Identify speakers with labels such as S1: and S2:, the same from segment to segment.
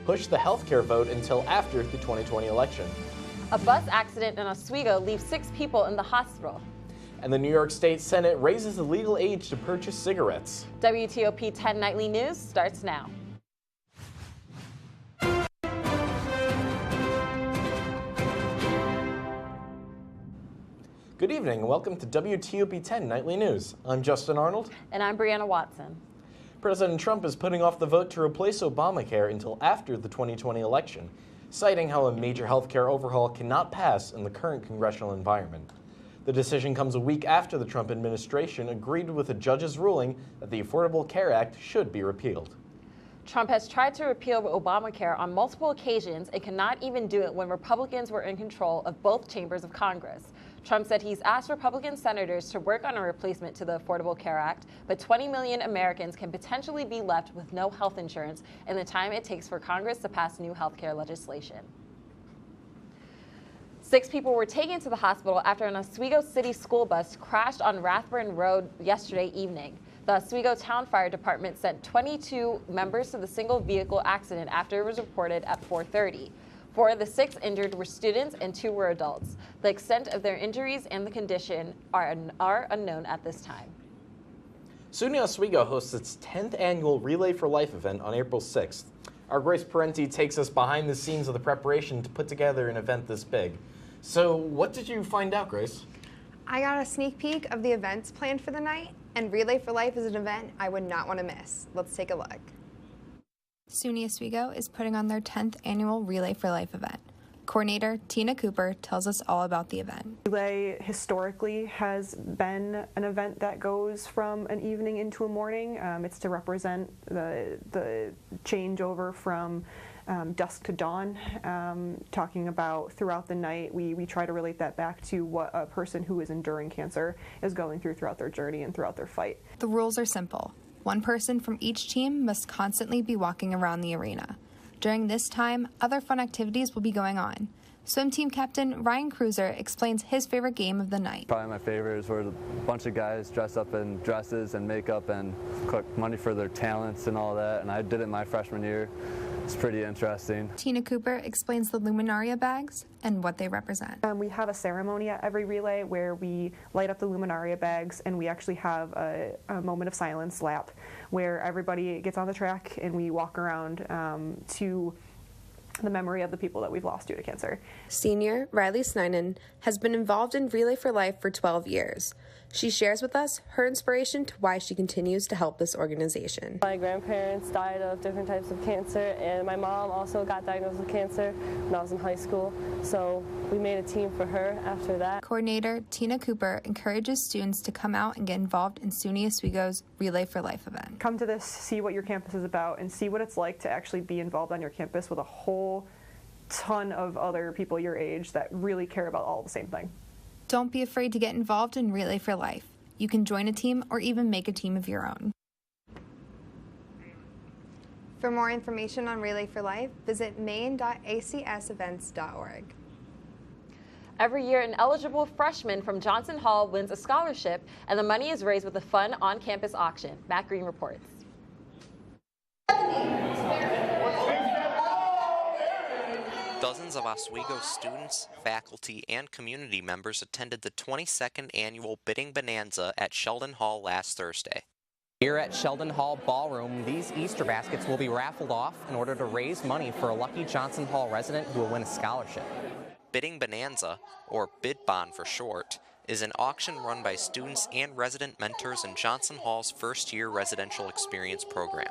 S1: push the healthcare vote until after the 2020 election.
S2: A bus accident in Oswego leaves 6 people in the hospital.
S1: And the New York State Senate raises the legal age to purchase cigarettes.
S2: WTOP 10 Nightly News starts now.
S1: Good evening and welcome to WTOP 10 Nightly News. I'm Justin Arnold.
S2: And I'm Brianna Watson.
S1: President Trump is putting off the vote to replace Obamacare until after the 2020 election, citing how a major healthcare overhaul cannot pass in the current congressional environment. The decision comes a week after the Trump administration agreed with a judge's ruling that the Affordable Care Act should be repealed.
S2: Trump has tried to repeal Obamacare on multiple occasions and cannot even do it when Republicans were in control of both chambers of Congress. Trump said he's asked Republican senators to work on a replacement to the Affordable Care Act, but 20 million Americans can potentially be left with no health insurance in the time it takes for Congress to pass new health care legislation. 6 people were taken to the hospital after an Oswego City school bus crashed on Rathburn Road yesterday evening. The Oswego Town Fire Department sent 22 members to the single vehicle accident after it was reported at 4:30. 4 of the 6 injured were students and 2 were adults. The extent of their injuries and the condition are unknown at this time.
S1: SUNY Oswego hosts its 10th annual Relay for Life event on April 6th. Our Grace Parenti takes us behind the scenes of the preparation to put together an event this big. So what did you find out, Grace?
S3: I got a sneak peek of the events planned for the night, and Relay for Life is an event I would not want to miss. Let's take a look.
S4: SUNY Oswego is putting on their 10th annual Relay for Life event. Coordinator Tina Cooper tells us all about the event.
S5: Relay historically has been an event that goes from an evening into a morning. It's to represent the changeover from dusk to dawn, talking about throughout the night. We try to relate that back to what a person who is enduring cancer is going through throughout their journey and throughout their fight.
S4: The rules are simple. One person from each team must constantly be walking around the arena. During this time, other fun activities will be going on. Swim team captain Ryan Cruiser explains his favorite game of the night.
S6: Probably my favorite is where a bunch of guys dress up in dresses and makeup and collect money for their talents and all that, and I did it my freshman year. It's pretty interesting.
S4: Tina Cooper explains the Luminaria bags and what they represent.
S5: We have a ceremony at every relay where we light up the Luminaria bags, and we actually have a moment of silence lap where everybody gets on the track and we walk around to the memory of the people that we've lost due to cancer.
S7: Senior Riley Snyden has been involved in Relay for Life for 12 years. She shares with us her inspiration to why she continues to help this organization.
S8: My grandparents died of different types of cancer, and my mom also got diagnosed with cancer when I was in high school, so we made a team for her after that.
S4: Coordinator Tina Cooper encourages students to come out and get involved in SUNY Oswego's Relay for Life event.
S5: Come to this, see what your campus is about, and see what it's like to actually be involved on your campus with a whole ton of other people your age that really care about all the same thing.
S4: Don't be afraid to get involved in Relay for Life. You can join a team or even make a team of your own.
S3: For more information on Relay for Life, visit maine.acsevents.org.
S2: Every year, an eligible freshman from Johnson Hall wins a scholarship, and the money is raised with a fun on-campus auction. Matt Green reports.
S9: Dozens of Oswego students, faculty, and community members attended the 22nd annual Bidding Bonanza at Sheldon Hall last Thursday.
S10: Here at Sheldon Hall Ballroom, these Easter baskets will be raffled off in order to raise money for a lucky Johnson Hall resident who will win a scholarship.
S9: Bidding Bonanza, or Bid Bon for short, is an auction run by students and resident mentors in Johnson Hall's first-year residential experience program.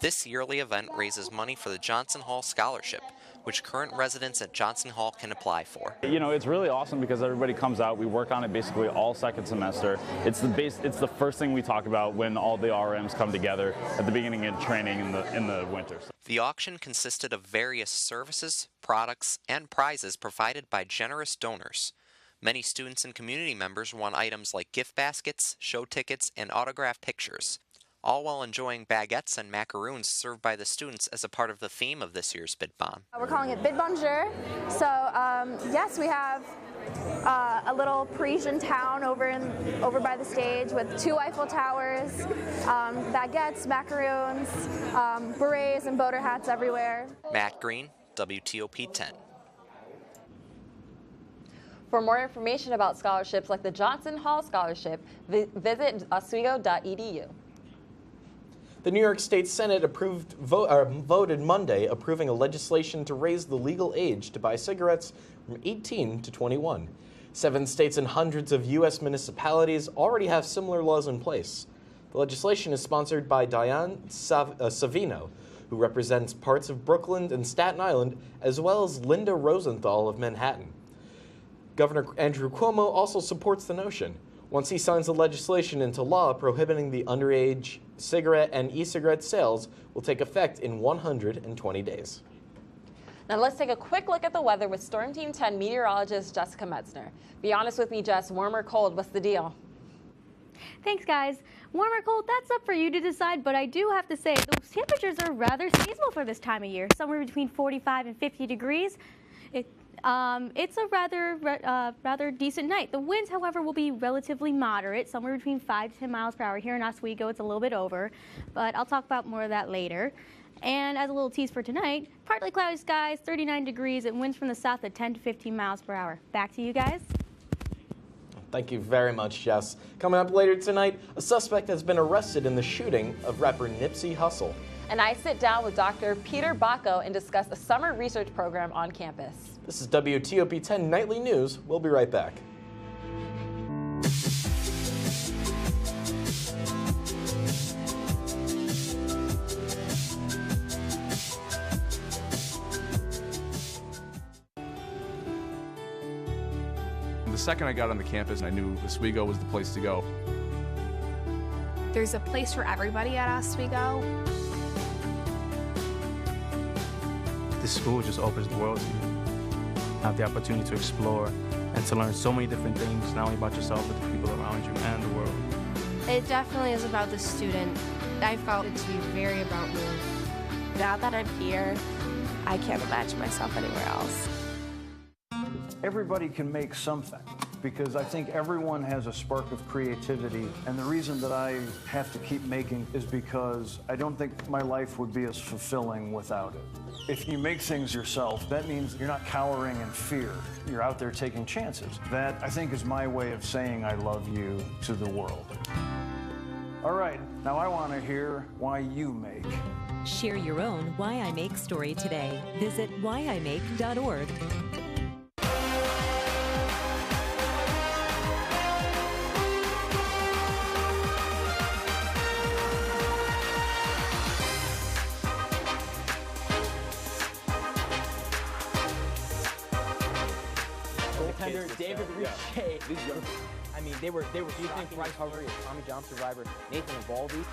S9: This yearly event raises money for the Johnson Hall Scholarship, which current residents at Johnson Hall can apply for.
S11: You know, it's really awesome because everybody comes out. We work on it basically all second semester. It's the first thing we talk about when all the RMs come together at the beginning of training in the winter.
S9: The auction consisted of various services, products, and prizes provided by generous donors. Many students and community members won items like gift baskets, show tickets, and autographed pictures, all while enjoying baguettes and macaroons served by the students as a part of the theme of this year's Bid Bon.
S12: We're calling it Bid Bonjour. So yes, we have a little Parisian town over by the stage with 2 Eiffel Towers, baguettes, macaroons, berets and boater hats everywhere.
S9: Matt Green, WTOP 10.
S2: For more information about scholarships like the Johnson Hall Scholarship, visit oswego.edu.
S1: The New York State Senate voted Monday approving a legislation to raise the legal age to buy cigarettes from 18 to 21. 7 states and hundreds of U.S. municipalities already have similar laws in place. The legislation is sponsored by Diane Savino, who represents parts of Brooklyn and Staten Island, as well as Linda Rosenthal of Manhattan. Governor Andrew Cuomo also supports the notion. Once he signs the legislation into law, prohibiting the underage cigarette and e-cigarette sales will take effect in 120 days.
S2: Now let's take a quick look at the weather with Storm Team 10 meteorologist Jessica Metzner. Be honest with me, Jess, warm or cold, what's the deal?
S13: Thanks, guys. Warm or cold, that's up for you to decide, but I do have to say the temperatures are rather seasonal for this time of year, somewhere between 45 and 50 degrees. It's a rather decent night. The winds, however, will be relatively moderate, somewhere between 5 to 10 miles per hour. Here in Oswego, it's a little bit over, but I'll talk about more of that later. And as a little tease for tonight, partly cloudy skies, 39 degrees, and winds from the south at 10 to 15 miles per hour. Back to you guys.
S1: Thank you very much, Jess. Coming up later tonight, a suspect has been arrested in the shooting of rapper Nipsey Hussle.
S2: And I sit down with Dr. Peter Bacco and discuss a summer research program on campus. This
S1: is WTOP 10 Nightly News. We'll be right back.
S14: The second I got on the campus, I knew Oswego was the place to go.
S4: There's a place for everybody at Oswego.
S15: This school just opens the world to you. Have the opportunity to explore and to learn so many different things, not only about yourself, but the people around you and the world.
S16: It definitely is about the student. I felt it to be very about me. Now that I'm here, I can't imagine myself anywhere else.
S17: Everybody can make something, because I think everyone has a spark of creativity, and the reason that I have to keep making is because I don't think my life would be as fulfilling without it. If you make things yourself, that means you're not cowering in fear. You're out there taking chances. That, I think, is my way of saying I love you to the world. All right, now I want to hear why you make.
S18: Share your own Why I Make story today. Visit whyimake.org.
S19: David Richey. I mean, they were. Do you think Bryce Harper is Tommy John survivor Nathan Eovaldi?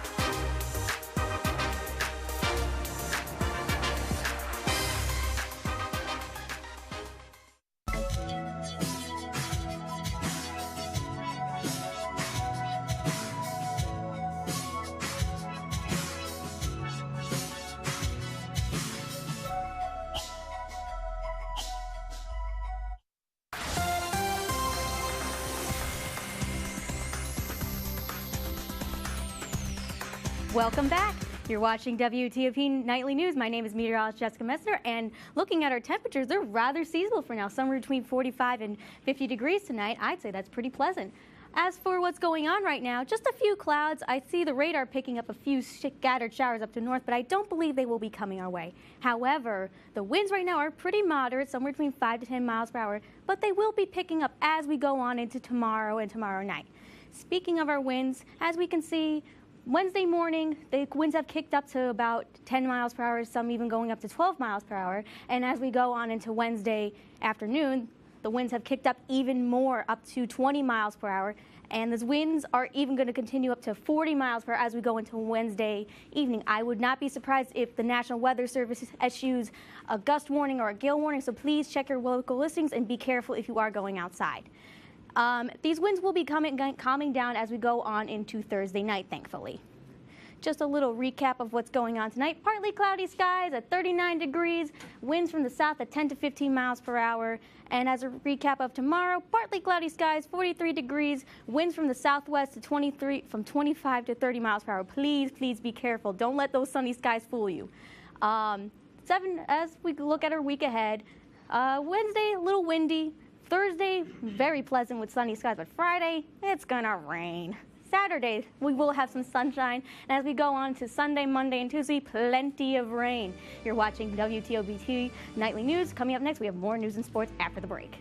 S13: Welcome back. You're watching WTOP Nightly News. My name is meteorologist Jessica Messner, and looking at our temperatures, they're rather seasonal for now, somewhere between 45 and 50 degrees tonight. I'd say that's pretty pleasant. As for what's going on right now, just a few clouds. I see the radar picking up a few scattered showers up to north, but I don't believe they will be coming our way. However, the winds right now are pretty moderate, somewhere between 5 to 10 miles per hour, but they will be picking up as we go on into tomorrow and tomorrow night. Speaking of our winds, as we can see, Wednesday morning, the winds have kicked up to about 10 miles per hour, some even going up to 12 miles per hour. And as we go on into Wednesday afternoon, the winds have kicked up even more, up to 20 miles per hour. And those winds are even going to continue up to 40 miles per hour as we go into Wednesday evening. I would not be surprised if the National Weather Service issues a gust warning or a gale warning, so please check your local listings and be careful if you are going outside. These winds will be calming down as we go on into Thursday night, thankfully. Just a little recap of what's going on tonight. Partly cloudy skies at 39 degrees, winds from the south at 10 to 15 miles per hour. And as a recap of tomorrow, partly cloudy skies, 43 degrees, winds from the southwest to 25 to 30 miles per hour. Please, please be careful. Don't let those sunny skies fool you. As we look at our week ahead, Wednesday, a little windy. Thursday, very pleasant with sunny skies, but Friday, it's gonna rain. Saturday, we will have some sunshine, and as we go on to Sunday, Monday, and Tuesday, plenty of rain. You're watching WTOP Nightly News. Coming up next, we have more news and sports after the break.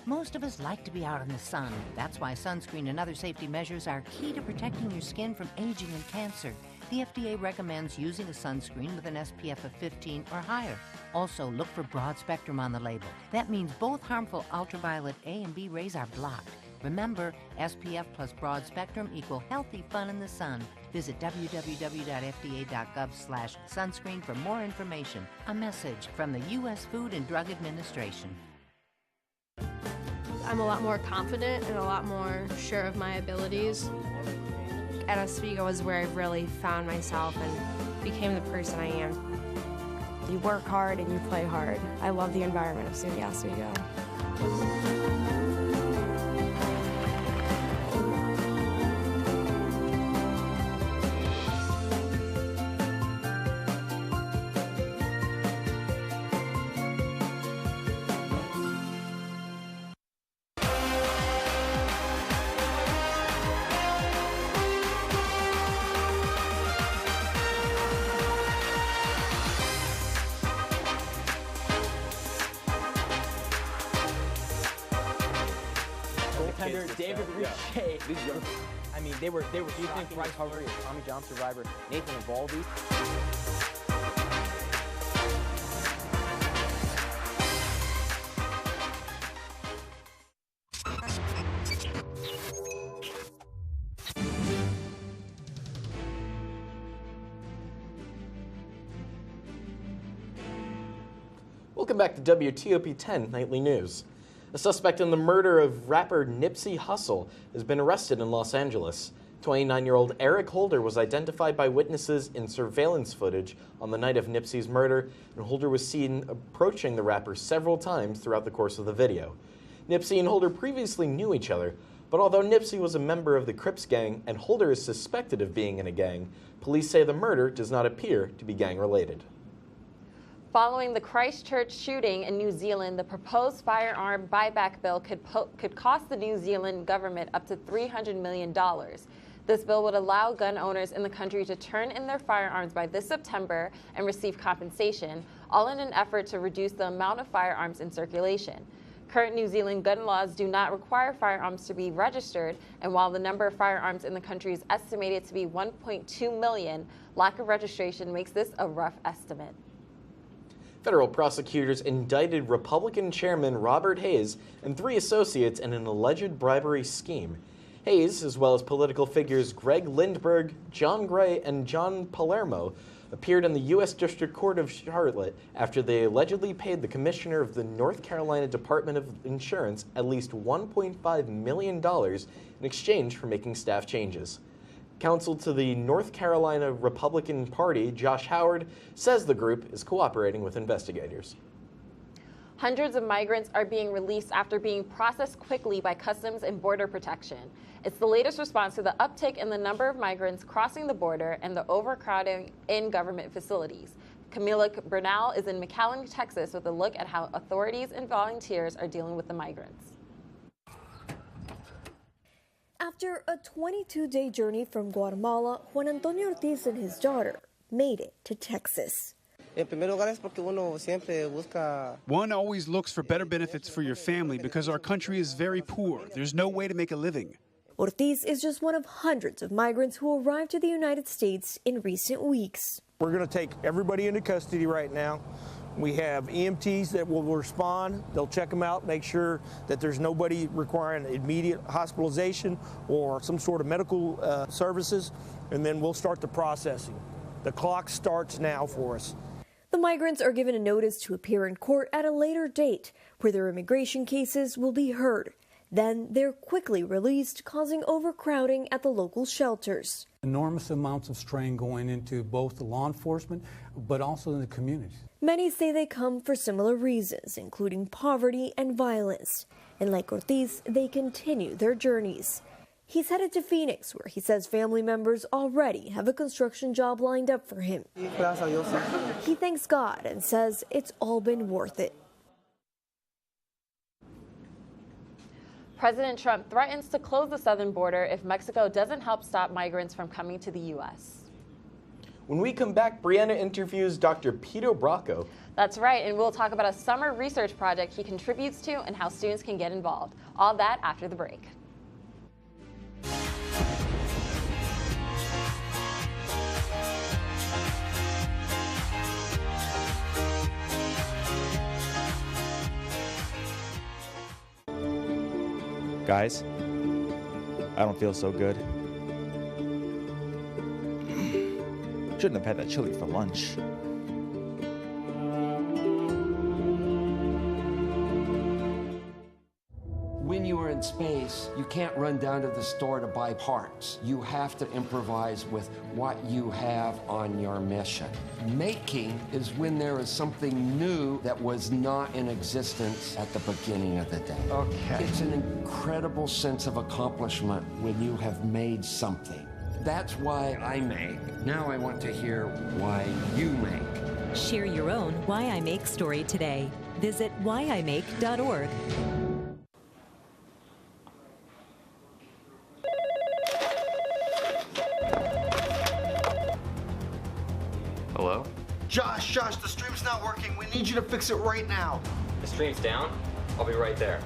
S20: Most of us like to be out in the sun. That's why sunscreen and other safety measures are key to protecting your skin from aging and cancer. The FDA recommends using a sunscreen with an SPF of 15 or higher. Also, look for broad spectrum on the label. That means both harmful ultraviolet A and B rays are blocked. Remember, SPF plus broad spectrum equal healthy fun in the sun. Visit www.fda.gov/sunscreen for more information. A message from the U.S. Food and Drug Administration.
S16: I'm a lot more confident and a lot more sure of my abilities. At Oswego is where I've really found myself and became the person I am.
S21: You work hard and you play hard. I love the environment of SUNY Oswego.
S19: David Richey. I mean, they were. Do you think Bryce Harvey or Tommy John survivor Nathan Evaldi?
S1: Welcome back to WTOP 10 Nightly News. A suspect in the murder of rapper Nipsey Hussle has been arrested in Los Angeles. 29-year-old Eric Holder was identified by witnesses in surveillance footage on the night of Nipsey's murder, and Holder was seen approaching the rapper several times throughout the course of the video. Nipsey and Holder previously knew each other, but although Nipsey was a member of the Crips gang and Holder is suspected of being in a gang, police say the murder does not appear to be gang-related.
S2: Following the Christchurch shooting in New Zealand, the proposed firearm buyback bill could cost the New Zealand government up to $300 million. This bill would allow gun owners in the country to turn in their firearms by this September and receive compensation, all in an effort to reduce the amount of firearms in circulation. Current New Zealand gun laws do not require firearms to be registered, and while the number of firearms in the country is estimated to be 1.2 million, lack of registration makes this a rough estimate.
S1: Federal prosecutors indicted Republican Chairman Robert Hayes and 3 associates in an alleged bribery scheme. Hayes, as well as political figures Greg Lindbergh, John Gray, and John Palermo, appeared in the U.S. District Court of Charlotte after they allegedly paid the commissioner of the North Carolina Department of Insurance at least $1.5 million in exchange for making staff changes. Counsel to the North Carolina Republican Party, Josh Howard, says the group is cooperating with investigators.
S2: Hundreds of migrants are being released after being processed quickly by Customs and Border Protection. It's the latest response to the uptick in the number of migrants crossing the border and the overcrowding in government facilities. Camila Bernal is in McAllen, Texas, with a look at how authorities and volunteers are dealing with the migrants.
S22: After a 22-day journey from Guatemala, Juan Antonio Ortiz and his daughter made it to Texas.
S6: One always looks for better benefits for your family because our country is very poor. There's no way to make a living.
S22: Ortiz is just one of hundreds of migrants who arrived to the United States in recent weeks.
S7: We're going to take everybody into custody right now. We have EMTs that will respond. They'll check them out, make sure that there's nobody requiring immediate hospitalization or some sort of medical services, and then we'll start the processing. The clock starts now for us.
S22: The migrants are given a notice to appear in court at a later date, where their immigration cases will be heard. Then they're quickly released, causing overcrowding at the local shelters.
S23: Enormous amounts of strain going into both the law enforcement, but also in the communities.
S22: Many say they come for similar reasons, including poverty and violence. And like Ortiz, they continue their journeys. He's headed to Phoenix, where he says family members already have a construction job lined up for him. He thanks God and says it's all been worth it.
S2: President Trump threatens to close the southern border if Mexico doesn't help stop migrants from coming to the U.S.
S1: When we come back, Brianna interviews Dr. Peter Bracco.
S2: That's right, and we'll talk about a summer research project he contributes to and how students can get involved. All that after the break.
S24: Guys, I don't feel so good. Shouldn't have had that chili for lunch.
S25: When you are in space, you can't run down to the store to buy parts. You have to improvise with what you have on your mission. Making is when there is something new that was not in existence at the beginning of the day. Okay. It's an incredible sense of accomplishment when you have made something. That's why I make. Now I want to hear why you make.
S18: Share your own Why I Make story today. Visit whyimake.org.
S26: Hello?
S27: Josh, the stream's not working. We need you to fix it right now.
S26: The stream's down? I'll be right there.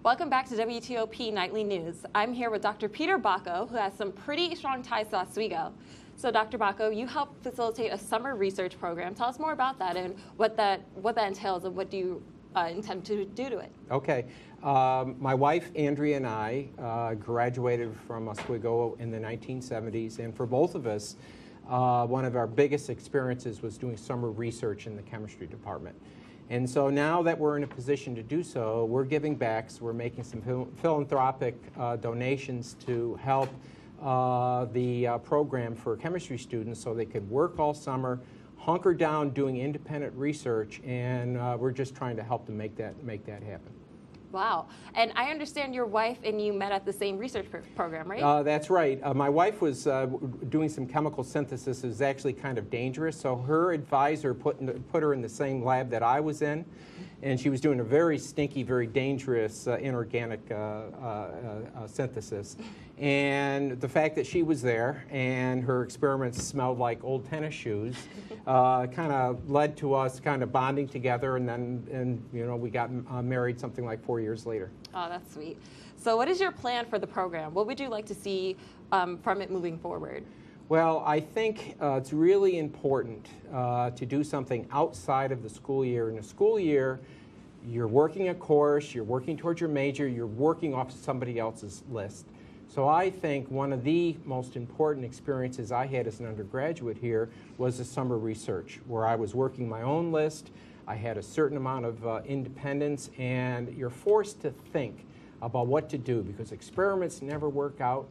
S2: Welcome back to WTOP Nightly News. I'm here with Dr. Peter Bracco, who has some pretty strong ties to Oswego. So, Dr. Bracco, you help facilitate a summer research program. Tell us more about that and what that entails and what do you intend to do to it.
S28: Okay. My wife, Andrea, and I graduated from Oswego in the 1970s, and for both of us, one of our biggest experiences was doing summer research in the chemistry department. And so now that we're in a position to do so, we're giving back. So we're making some philanthropic donations to help the program for chemistry students so they could work all summer, hunker down doing independent research, and we're just trying to help them make that happen.
S2: Wow. And I understand your wife and you met at the same research program, right?
S28: That's right. My wife was doing some chemical synthesis. It was actually kind of dangerous, so her advisor put her in the same lab that I was in, and she was doing a very stinky, very dangerous inorganic synthesis. And the fact that she was there and her experiments smelled like old tennis shoes kind of led to us kind of bonding together, and then we got married something like 4 years later.
S2: Oh, that's sweet. So what is your plan for the program? What would you like to see from it moving forward?
S28: Well, I think it's really important to do something outside of the school year. In a school year, you're working a course, you're working towards your major, you're working off somebody else's list. So I think one of the most important experiences I had as an undergraduate here was the summer research, where I was working my own list. I had a certain amount of independence, and you're forced to think about what to do because experiments never work out.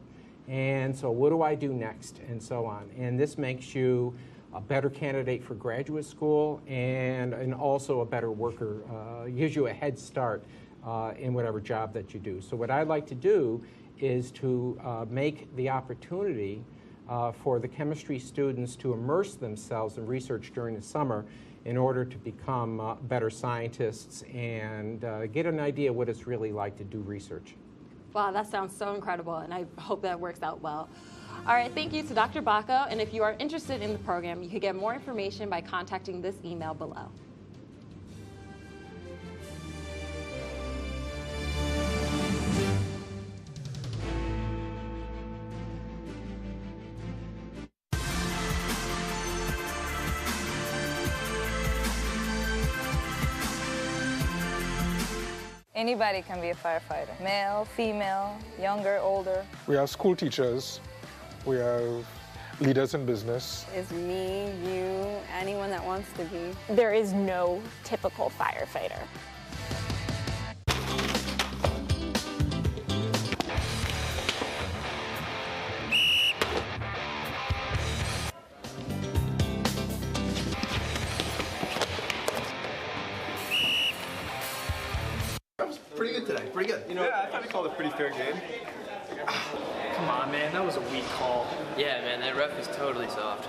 S28: And so what do I do next, and so on. And this makes you a better candidate for graduate school and also a better worker. Gives you a head start in whatever job that you do. So what I'd like to do is to make the opportunity for the chemistry students to immerse themselves in research during the summer in order to become better scientists and get an idea what it's really like to do research.
S2: Wow, that sounds so incredible, and I hope that works out well. All right, thank you to Dr. Bacco, and if you are interested in the program, you can get more information by contacting this email below.
S3: Anybody can be a firefighter. Male, female, younger, older.
S5: We have school teachers. We have leaders in business.
S21: It's me, you, anyone that wants to be.
S8: There is no typical firefighter.
S9: Pretty good today, pretty good.
S10: Yeah, I thought he called a pretty fair game.
S11: Come on, man, that was a weak call.
S26: Yeah, man, that ref is totally soft.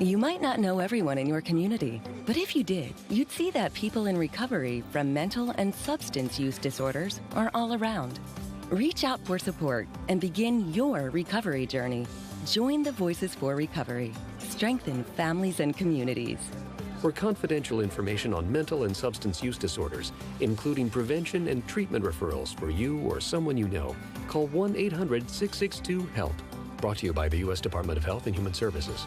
S12: You might not know everyone in your community, but if you did, you'd see that people in recovery from mental and substance use disorders are all around. Reach out for support and begin your recovery journey. Join the Voices for Recovery. Strengthen families and communities.
S14: For confidential information on mental and substance use disorders, including prevention and treatment referrals for you or someone you know, call 1-800-662-HELP. Brought to you by the U.S. Department of Health and Human Services.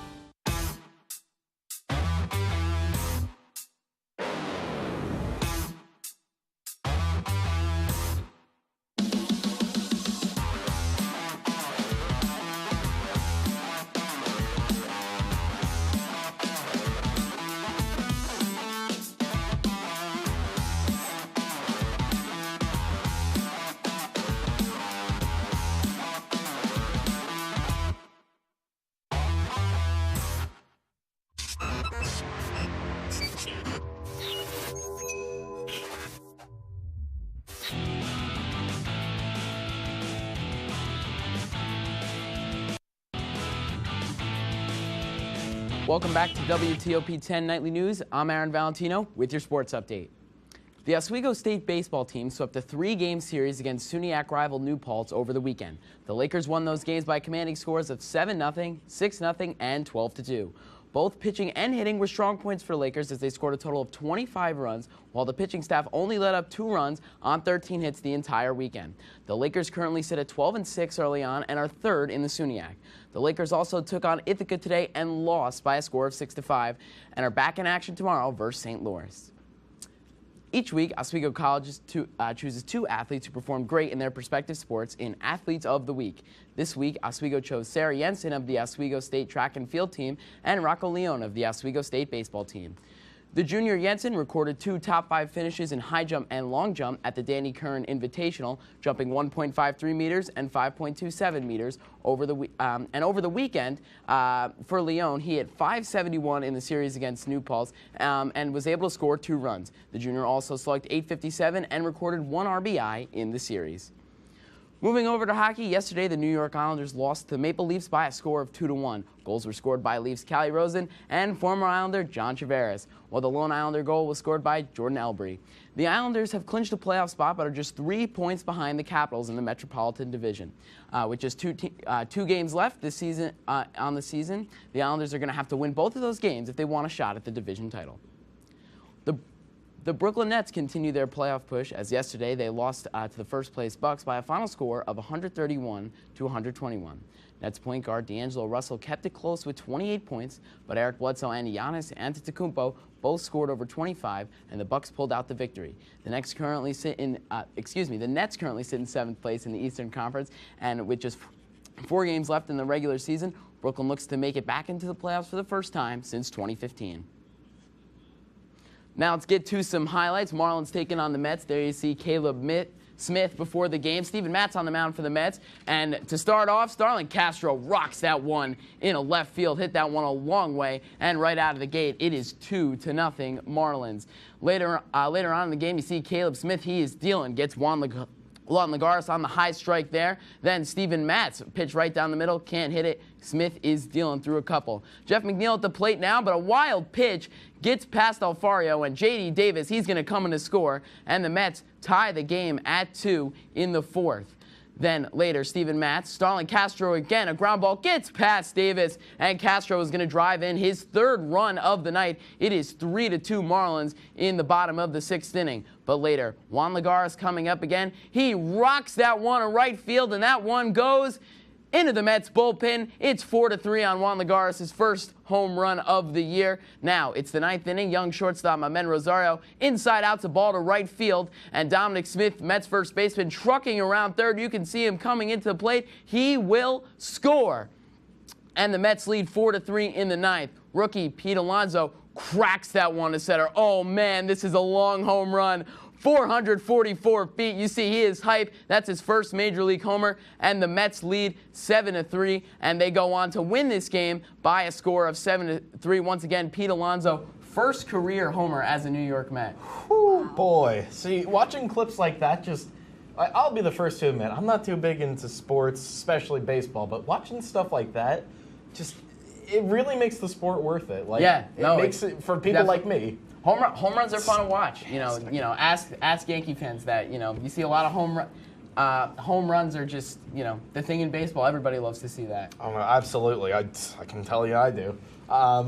S29: Welcome back to WTOP 10 Nightly News. I'm Aaron Valentino with your sports update. The Oswego State baseball team swept a 3-game series against SUNYAC rival New Paltz over the weekend. The Lakers won those games by commanding scores of 7-0, 6-0, and 12-2. Both pitching and hitting were strong points for Lakers as they scored a total of 25 runs, while the pitching staff only let up 2 runs on 13 hits the entire weekend. The Lakers currently sit at 12-6 early on and are 3rd in the SUNYAC. The Lakers also took on Ithaca today and lost by a score of 6-5 and are back in action tomorrow versus St. Louis. Each week, Oswego College chooses 2 athletes who perform great in their respective sports in Athletes of the Week. This week, Oswego chose Sarah Jensen of the Oswego State track and field team and Rocco Leone of the Oswego State baseball team. The junior Jensen recorded 2 top 5 finishes in high jump and long jump at the Danny Kern Invitational, jumping 1.53 meters and 5.27 meters over the weekend. For Leone, he hit .571 in the series against New Paltz and was able to score 2 runs. The junior also slugged .857 and recorded 1 RBI in the series. Moving over to hockey, yesterday the New York Islanders lost to the Maple Leafs by a score of 2-1. Goals were scored by Leafs Callie Rosen and former Islander John Tavares, while the lone Islander goal was scored by Jordan Elbury. The Islanders have clinched a playoff spot but are just 3 points behind the Capitals in the Metropolitan Division. With just 2 games left this season on the season, the Islanders are going to have to win both of those games if they want a shot at the division title. The Brooklyn Nets continue their playoff push as yesterday they lost to the first-place Bucks by a final score of 131 to 121. Nets point guard D'Angelo Russell kept it close with 28 points, but Eric Bledsoe and Giannis Antetokounmpo both scored over 25, and the Bucks pulled out the victory. The Nets currently sit in 7th place in the Eastern Conference, and with just 4 games left in the regular season, Brooklyn looks to make it back into the playoffs for the first time since 2015. Now let's get to some highlights. Marlins taking on the Mets. There you see Caleb Smith before the game. Steven Matz on the mound for the Mets. And to start off, Starlin Castro rocks that one in a left field. Hit that one a long way. And right out of the gate, it is 2-0 Marlins. Later on in the game, you see Caleb Smith. He is dealing. Gets Juan Lagares on the high strike there. Then Steven Matz, pitch right down the middle, can't hit it. Smith is dealing through a couple. Jeff McNeil at the plate now, but a wild pitch gets past Alfaro, and J.D. Davis, he's going to come in to score, and the Mets tie the game at 2 in the 4th. Then later, Steven Matz, Starlin Castro again, a ground ball gets past Davis, and Castro is going to drive in his 3rd run of the night. It is 3-2 Marlins in the bottom of the 6th inning. But later, Juan Lagares coming up again. He rocks that one to right field, and that one goes into the Mets bullpen. It's 4-3 on Juan Lagares' first home run of the year. Now, it's the 9th inning. Young shortstop Mamen Rosario inside out to ball to right field. And Dominic Smith, Mets first baseman, trucking around third. You can see him coming into the plate. He will score. And the Mets lead 4-3 in the 9th. Rookie Pete Alonso cracks that one to center. Oh, man, this is a long home run. 444 feet. You see, he is hype. That's his first Major League homer, and the Mets lead 7-3, and they go on to win this game by a score of 7-3. Once again, Pete Alonso, first career homer as a New York Met.
S1: Whew, boy. See, watching clips like that I'll be the first to admit, I'm not too big into sports, especially baseball, but watching stuff like that, it really makes the sport worth it. It makes it for people like me.
S29: Home runs are fun to watch. Ask Yankee fans that. You see a lot of home runs are just the thing in baseball. Everybody loves to see that.
S1: Oh, absolutely. I can tell you I do.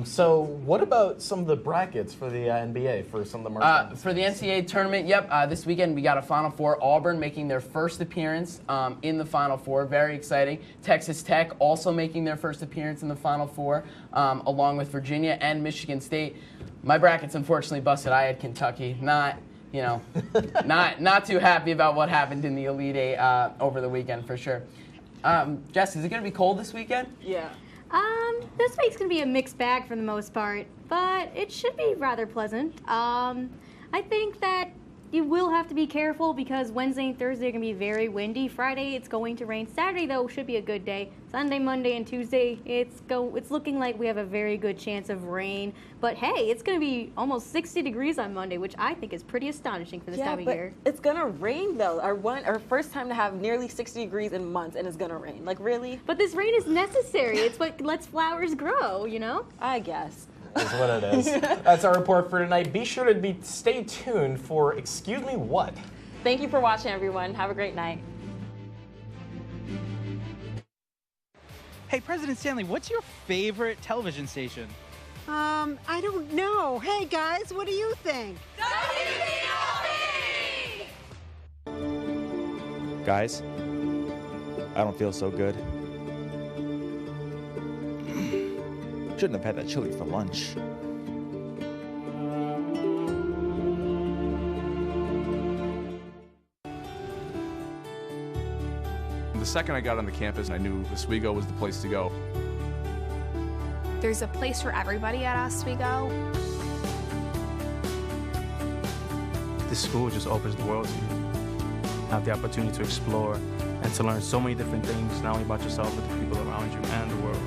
S1: So what about some of the brackets for the NBA for some of the markets?
S29: For the NCAA tournament, this weekend we got a Final Four. Auburn making their first appearance in the Final Four. Very exciting. Texas Tech also making their first appearance in the Final Four, along with Virginia and Michigan State. My bracket's unfortunately busted. I had Kentucky. Not too happy about what happened in the Elite Eight over the weekend for sure. Jess, is it going to be cold this weekend?
S4: Yeah. This week's going to be a mixed bag for the most part, but it should be rather pleasant. I think that you will have to be careful because Wednesday and Thursday are going to be very windy. Friday, it's going to rain. Saturday, though, should be a good day. Sunday, Monday, and Tuesday, it's looking like we have a very good chance of rain. But, hey, it's going to be almost 60 degrees on Monday, which I think is pretty astonishing for this time of year.
S2: It's going to rain, though. Our first time to have nearly 60 degrees in months, and it's going to rain. Like, really?
S4: But this rain is necessary. It's what lets flowers grow,
S2: I guess.
S1: Is what it is. That's our report for tonight. Be sure to stay tuned for Excuse Me What?
S2: Thank you for watching, everyone. Have a great night.
S6: Hey, President Stanley, what's your favorite television station?
S10: I don't know. Hey, guys, what do you think?
S24: WBOB! Guys, I don't feel so good. Shouldn't have had that chili for lunch.
S13: The second I got on the campus, I knew Oswego was the place to go.
S21: There's a place for everybody at Oswego.
S15: This school just opens the world to you. Have the opportunity to explore and to learn so many different things, not only about yourself, but the people around you and the world.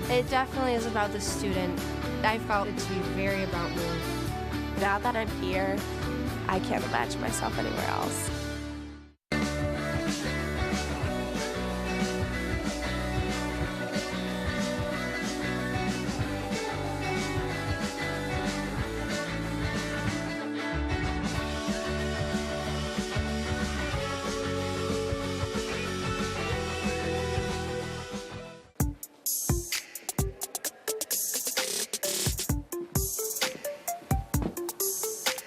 S21: It definitely is about the student. I felt it to be very about me. Now that I'm here, I can't imagine myself anywhere else.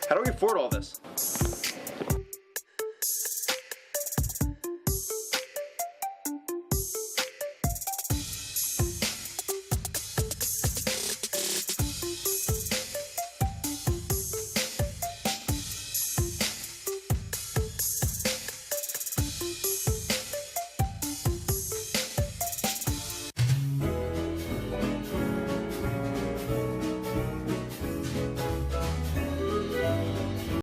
S7: How do we afford all this?